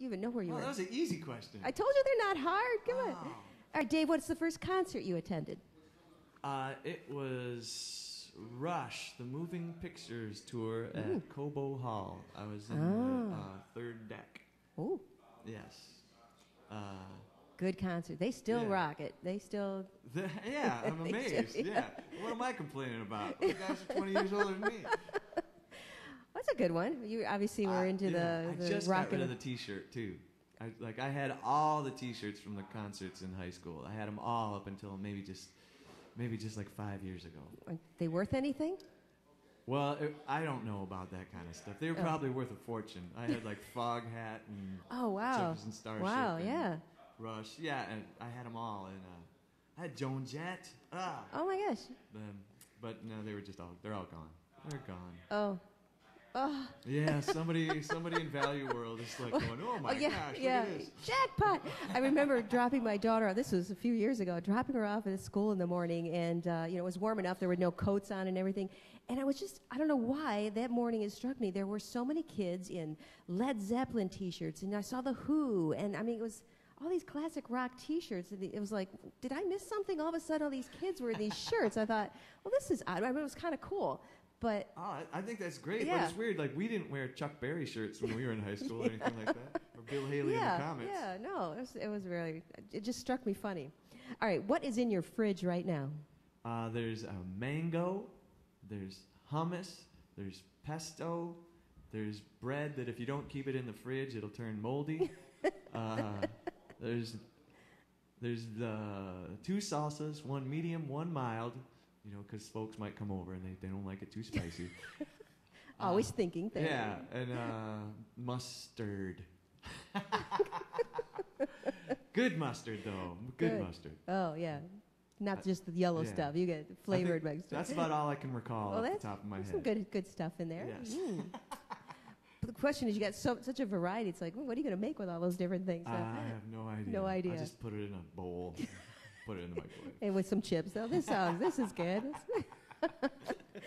You even know where you Oh, were. that was an easy question. I told you they're not hard. Come on. All right, Dave, what's the first concert you attended? It was Rush, the Moving Pictures tour at Cobo Hall. I was in the third deck. Oh. Yes. Good concert. They still rock it. They still... Yeah, I'm amazed. Yeah. What am I complaining about? You guys are 20 years older than me. That's a good one. You obviously were into the I just rock got rid of the T-shirt, too. I had all the T-shirts from the concerts in high school. I had them all up until maybe just like 5 years ago. Are they worth anything? Well, I don't know about that kind of stuff. They were probably worth a fortune. I had like Fog Hat and Jefferson Starship. Wow, yeah. Rush, yeah, and I had them all. And I had Joan Jett. Oh my gosh. But no, they're all gone. They're gone. Oh. Oh. Yeah, somebody in Value World is like going, oh my gosh, look at this. Jackpot. I remember dropping my daughter off, this was a few years ago, dropping her off at school in the morning, and it was warm enough, there were no coats on and everything, and I don't know why, that morning it struck me, there were so many kids in Led Zeppelin t-shirts, and I saw The Who, and I mean, it was all these classic rock t-shirts, and it was like, did I miss something? All of a sudden, all these kids were in these shirts. I thought, well, this is odd. I mean, it was kind of cool. But I think that's great, but it's weird. Like, we didn't wear Chuck Berry shirts when we were in high school or anything like that. Or Bill Haley in the Comets. Yeah, no, it was really, it just struck me funny. All right, what is in your fridge right now? There's a mango, there's hummus, there's pesto, there's bread that if you don't keep it in the fridge, it'll turn moldy. There's the 2 salsas, one medium, one mild. You know, because folks might come over and they don't like it too spicy. Always thinking. Yeah, and mustard. Good mustard, though. Good mustard. Oh, yeah. Not just the yellow stuff. You get flavored mustard. That's about all I can recall off the top of my head. Some good stuff in there. Yes. But the question is, you got such a variety. It's like, what are you going to make with all those different things? I have no idea. No idea. I just put it in a bowl. Put it in the microwave. And with some chips. Oh, this is good.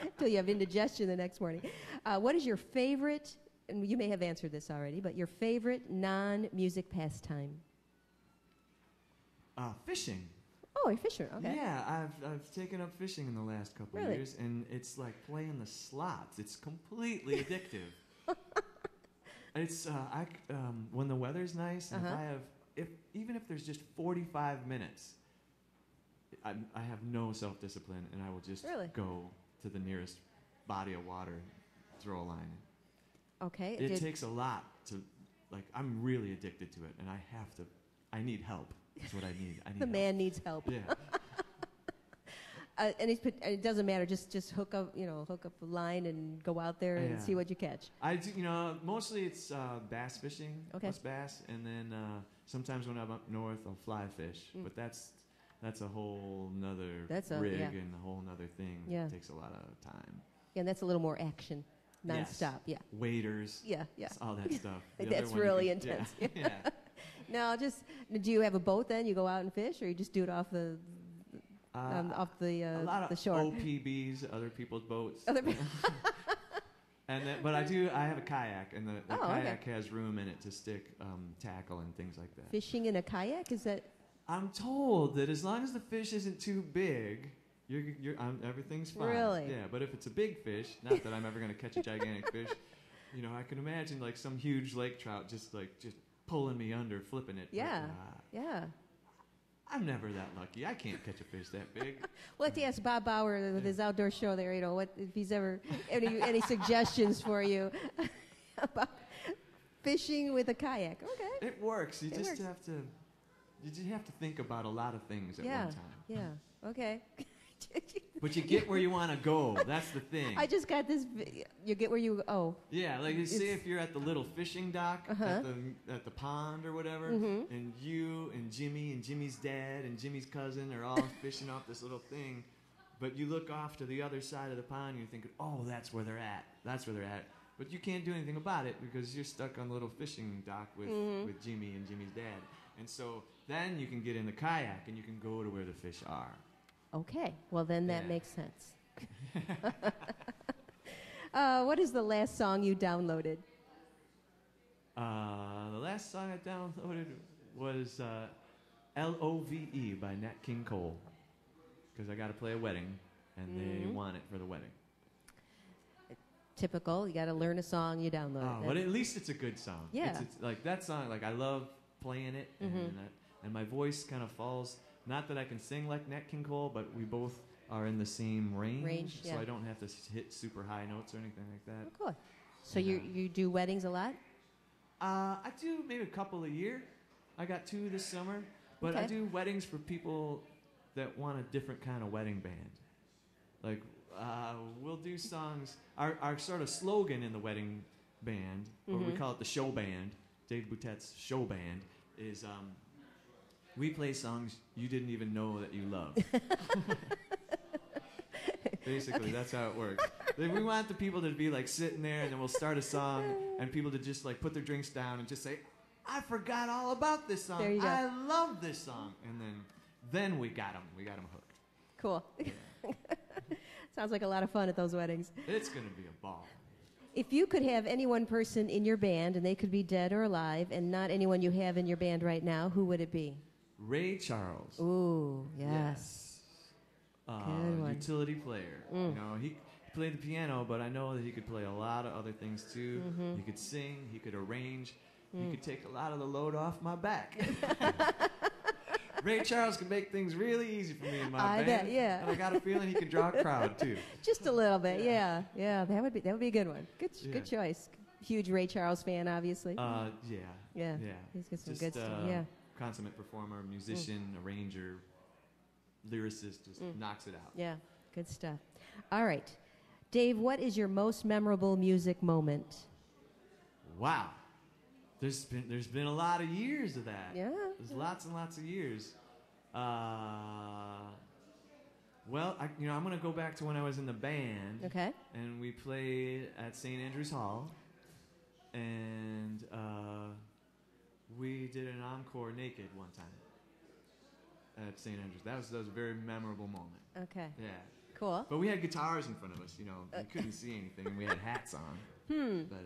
Until you have indigestion the next morning. What is your favorite, and you may have answered this already, but your favorite non-music pastime? Fishing. Oh, you're a fisher. Okay. Yeah, I've taken up fishing in the last couple of years, and it's like playing the slots. It's completely addictive. It's when the weather's nice, and even if there's just 45 minutes, I have no self-discipline, and I will just go to the nearest body of water, throw a line in. Okay. It takes a lot to, like, I'm really addicted to it, and I need help. That's what I need. The man needs help. Yeah. And it doesn't matter. Just hook up a line and go out there and see what you catch. I do, mostly it's bass fishing, plus bass, and then sometimes when I'm up north, I'll fly fish. But that's a whole nother rig and a whole nother thing. Yeah. It takes a lot of time. Yeah, and that's a little more action, nonstop. Yes. Yeah. Waders. Yeah. All that stuff. That's really intense. Yeah. Now, do you have a boat then? You go out and fish, or you just do it off the a lot of shore? OPBs, other people's boats. But I have a kayak, and the kayak has room in it to stick tackle and things like that. Fishing in a kayak, is that? I'm told that as long as the fish isn't too big, everything's fine. Really? Yeah, but if it's a big fish, not that I'm ever going to catch a gigantic fish, I can imagine like some huge lake trout just pulling me under, flipping it. Yeah, yeah. I'm never that lucky. I can't catch a fish that big. We'll have to ask Bob Bauer with his outdoor show there, what if he's ever any suggestions for you about fishing with a kayak. Okay. It works. You just have to think about a lot of things at one time. Yeah. Okay. But you get where you want to go. That's the thing. I just got this. You get where you. Oh. Yeah, like you say, if you're at the little fishing dock at the pond or whatever, and you and Jimmy and Jimmy's dad and Jimmy's cousin are all fishing off this little thing, but you look off to the other side of the pond and you're thinking, oh, that's where they're at. That's where they're at. But you can't do anything about it because you're stuck on the little fishing dock with Jimmy and Jimmy's dad. And so then you can get in the kayak and you can go to where the fish are. Okay, well then that makes sense. What is the last song you downloaded? The last song I downloaded was L.O.V.E. by Nat King Cole, because I got to play a wedding, and they want it for the wedding. Typical. You got to learn a song, you download it. But at least it's a good song. Yeah. It's like that song, like I love playing it, and my voice kind of falls. Not that I can sing like Nat King Cole, but we both are in the same range, so I don't have to hit super high notes or anything like that. Oh, cool. So you do weddings a lot? I do maybe a couple a year. I got 2 this summer, but I do weddings for people that want a different kind of wedding band. Like we'll do songs. Our sort of slogan in the wedding band, or we call it the show band, Dave Boutette's show band, is we play songs you didn't even know that you loved. Basically, that's how it works. We want the people to be like sitting there, and then we'll start a song, and people to just like put their drinks down and just say, "I forgot all about this song. There you go. I love this song." And then we got them. We got them hooked. Cool. Sounds like a lot of fun at those weddings. It's gonna be a ball. If you could have any one person in your band, and they could be dead or alive, and not anyone you have in your band right now, who would it be? Ray Charles. Ooh, yes. Good one. Utility player. You know, he played the piano, but I know that he could play a lot of other things too. He could sing. He could arrange. He could take a lot of the load off my back. Ray Charles can make things really easy for me in my band. bet, yeah. And I got a feeling he could draw a crowd too. Just a little bit, yeah. That would be a good one. Good choice. Huge Ray Charles fan, obviously. Yeah. He's got some Just, good stuff. Yeah. Consummate performer, musician, arranger, lyricist, just knocks it out. Yeah, good stuff. All right, Dave, what is your most memorable music moment? Wow. There's been a lot of years of that. Yeah. There's lots and lots of years. Well, I'm going to go back to when I was in the band. Okay. And we played at St. Andrew's Hall. And we did an encore naked one time at St. Andrew's. That was a very memorable moment. Okay. Yeah. Cool. But we had guitars in front of us, you couldn't see anything, and we had hats on. But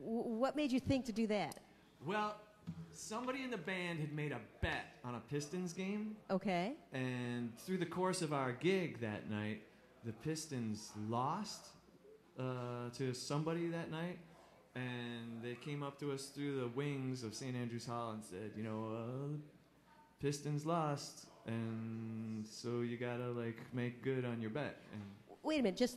what made you think to do that? well, somebody in the band had made a bet on a Pistons game, Okay. and through the course of our gig that night, the Pistons lost to somebody that night, and they came up to us through the wings of St. Andrew's Hall and said, Pistons lost, and so you gotta make good on your bet. And Wait a minute,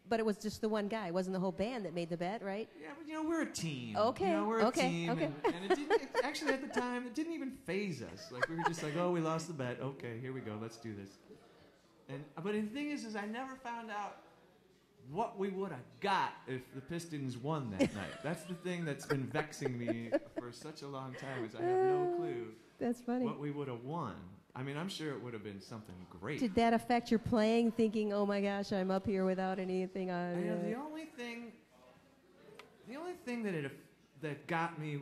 but it was just the one guy. It wasn't the whole band that made the bet, right? yeah, but we're a team. Okay, We're a okay, team, okay. and actually at the time it didn't even faze us. We were just like, oh, we lost the bet. Okay, here we go. Let's do this. But the thing is I never found out what we would have got if the Pistons won that night. That's the thing that's been vexing me for such a long time, is I have no clue That's funny. what we would have won. I mean, I'm sure it would have been something great. Did that affect your playing, thinking, oh my gosh, I'm up here without anything on? The only thing that got me,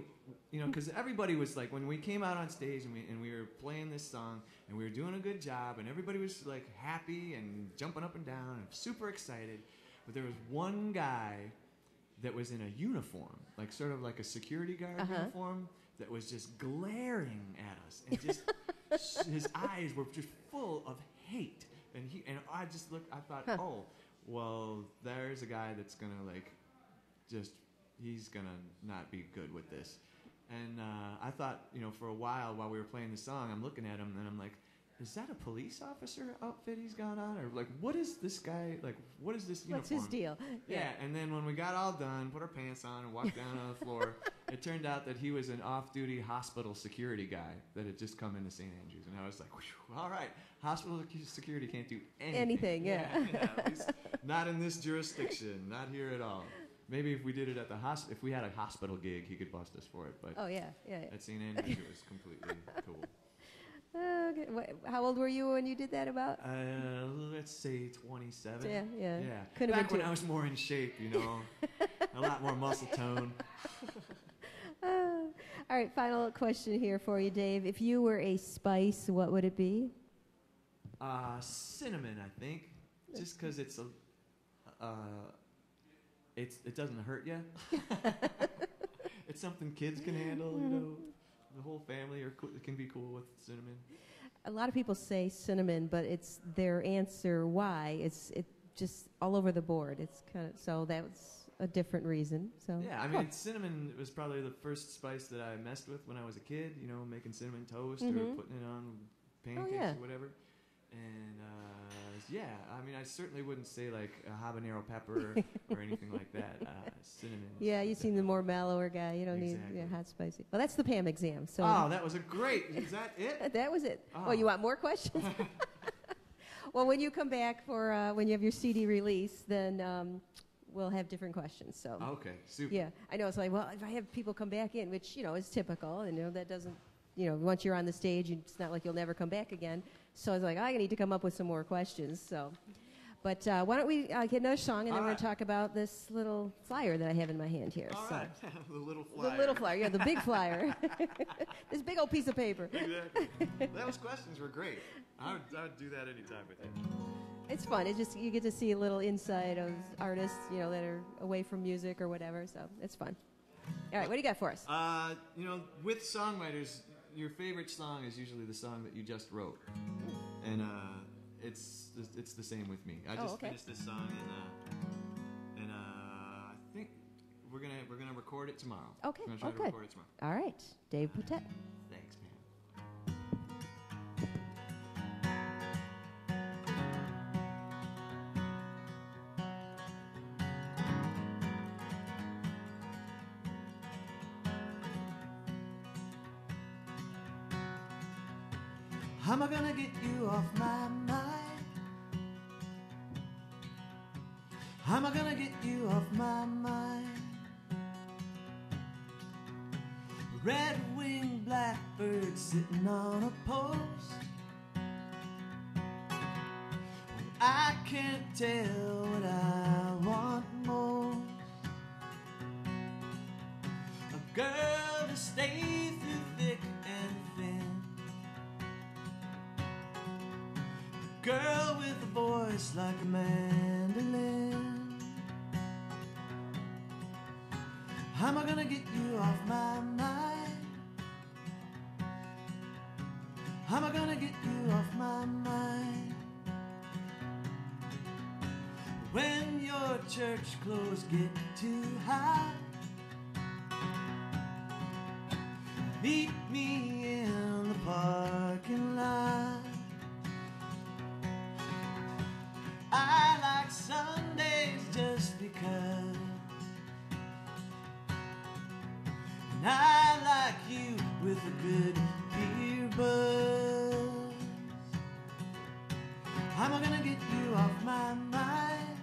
because everybody was like, when we came out on stage and we were playing this song and we were doing a good job and everybody was happy and jumping up and down and super excited, but there was one guy that was in a uniform, sort of like a security guard uniform, that was just glaring at us and just his eyes were just full of hate, and I just looked. I thought, oh, well, there's a guy that's gonna he's gonna not be good with this. And I thought, for a while we were playing the song, I'm looking at him and I'm like, is that a police officer outfit he's got on, or what is this guy what is this uniform? What's his deal? Yeah, and then when we got all done, put our pants on and walked down on the floor, it turned out that he was an off-duty hospital security guy that had just come into St. Andrews. And I was like, all right, hospital security can't do anything. Yeah. At least not in this jurisdiction, not here at all. Maybe if we did it at the if we had a hospital gig, he could bust us for it. But Oh, yeah. at St. Andrews, it was completely cool. Okay. How old were you when you did that about? Let's say 27. Yeah. Yeah. Could've Back been when I was more in shape, a lot more muscle tone. All right, final question here for you, Dave. If you were a spice, what would it be? Cinnamon, I think, just because it doesn't hurt you. it's something kids can handle. You know, the whole family can be cool with cinnamon. A lot of people say cinnamon, but it's their answer why. It's just all over the board. It's kind of so that's a different reason. So yeah, I mean, cinnamon was probably the first spice that I messed with when I was a kid. You know, making cinnamon toast or putting it on pancakes or whatever. And yeah, I mean, I certainly wouldn't say like a habanero pepper or anything like that. Cinnamon. Yeah, you seem the more mellower guy. You don't need hot spicy. Well, that's the Pam exam. So that was a great. Is that it? That was it. Oh. Well, you want more questions? Well, when you come back for when you have your CD release, then we'll have different questions. So okay, super. Yeah, I know. It's like, well, if I have people come back in, which is typical, and that doesn't. Once you're on the stage, it's not like you'll never come back again. So I was like, I need to come up with some more questions. So, but why don't we get another song, and then we're going to talk about this little flyer that I have in my hand here. All so. right, the little flyer. The little flyer, yeah, the big flyer. This big old piece of paper. Exactly. Those questions were great. I would do that anytime with you. It's fun. It's just you get to see a little inside of artists, that are away from music or whatever. So it's fun. All right, what do you got for us? With songwriters, your favorite song is usually the song that you just wrote, and it's the same with me. I just finished this song, and I think we're gonna record it tomorrow. Okay. We're gonna try to record it tomorrow. All right, Dave Boutette. Thanks, man. How am I gonna get you off my mind? How am I gonna get you off my mind? Red-winged blackbird sitting on a post. I can't tell what I want most. A girl to stay through thick and thin. Girl with a voice like a mandolin. How am I gonna get you off my mind? How am I gonna get you off my mind? When your church clothes get too high, meet me in the parking lot. I like Sundays just because, and I like you with a good beer buzz. How am I gonna get you off my mind?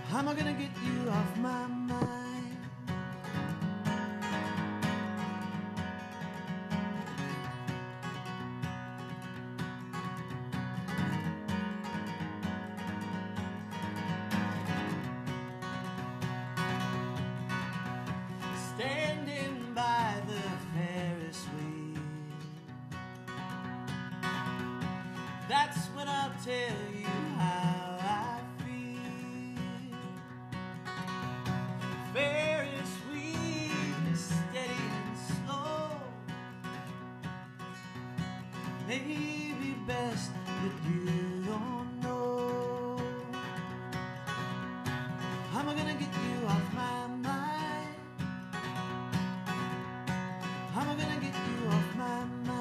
How am I gonna get you off my mind? Standing by the Ferris wheel, that's when I'll tell you how I feel. Ferris wheel, steady and slow, maybe best that you don't know. How am I gonna get you off my mind? How am I gonna get you off my mind?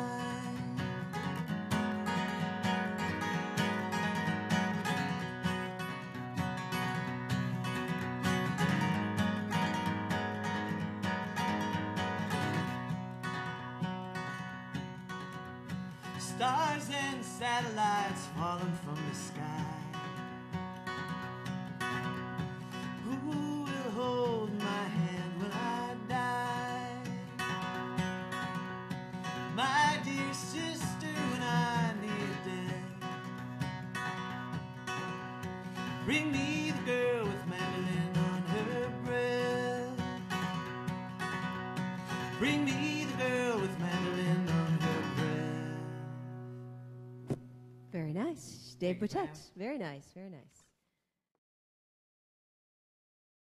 Stars and satellites falling from the sky. Who will hold my hand when I die? My dear sister, when I need death, bring me the girl with mandolin on her breath. Bring me the girl with mandolin on her breath. Very nice. Dave Thank you, Boutette. Very nice, very nice.